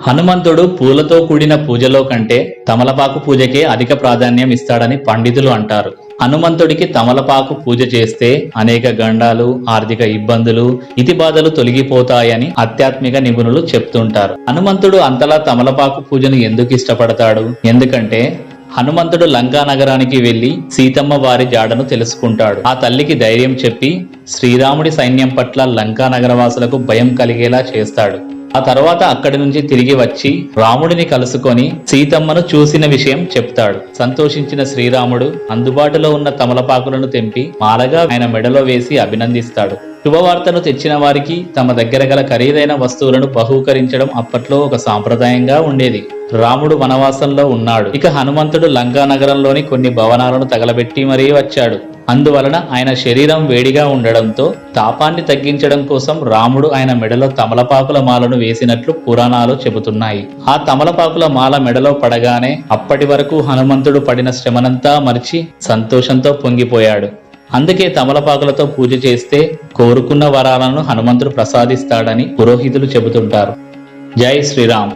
హనుమంతుడు పూలతో కూడిన పూజలో కంటే తమలపాకు పూజకే అధిక ప్రాధాన్యం ఇస్తాడని పండితులు అంటారు. హనుమంతుడికి తమలపాకు పూజ చేస్తే అనేక గండాలు, ఆర్థిక ఇబ్బందులు, ఇతి బాధలు తొలగిపోతాయని ఆధ్యాత్మిక నిపుణులు చెప్తుంటారు. హనుమంతుడు అంతలా తమలపాకు పూజను ఎందుకు ఇష్టపడతాడు? ఎందుకంటే హనుమంతుడు లంకా నగరానికి వెళ్లి సీతమ్మ వారి జాడను తెలుసుకుంటాడు. ఆ తల్లికి ధైర్యం చెప్పి శ్రీరాముడి సైన్యం పట్ల లంకా నగరవాసులకు భయం కలిగేలా చేస్తాడు. ఆ తర్వాత అక్కడి నుంచి తిరిగి వచ్చి రాముడిని కలుసుకొని సీతమ్మను చూసిన విషయం చెప్తాడు. సంతోషించిన శ్రీరాముడు అందుబాటులో ఉన్న తమలపాకులను తెంపి మాలగా ఆయన మెడలో వేసి అభినందిస్తాడు. శుభవార్తను తెచ్చిన వారికి తమ దగ్గర గల ఖరీదైన వస్తువులను బహూకరించడం అప్పట్లో ఒక సాంప్రదాయంగా ఉండేది. రాముడు వనవాసంలో ఉన్నాడు. ఇక హనుమంతుడు లంకా నగరంలోని కొన్ని భవనాలను తగలబెట్టి మరీ వచ్చాడు. అందువలన ఆయన శరీరం వేడిగా ఉండడంతో తాపాన్ని తగ్గించడం కోసం రాముడు ఆయన మెడలో తమలపాకుల మాలను వేసినట్లు పురాణాలు చెబుతున్నాయి. ఆ తమలపాకుల మాల మెడలో పడగానే అప్పటి వరకు హనుమంతుడు పడిన శ్రమనంతా మరిచి సంతోషంతో పొంగిపోయాడు. అందుకే తమలపాకులతో పూజ చేస్తే కోరుకున్న వరాలను హనుమంతుడు ప్రసాదిస్తాడని పురోహితులు చెబుతుంటారు. జై శ్రీరామ్.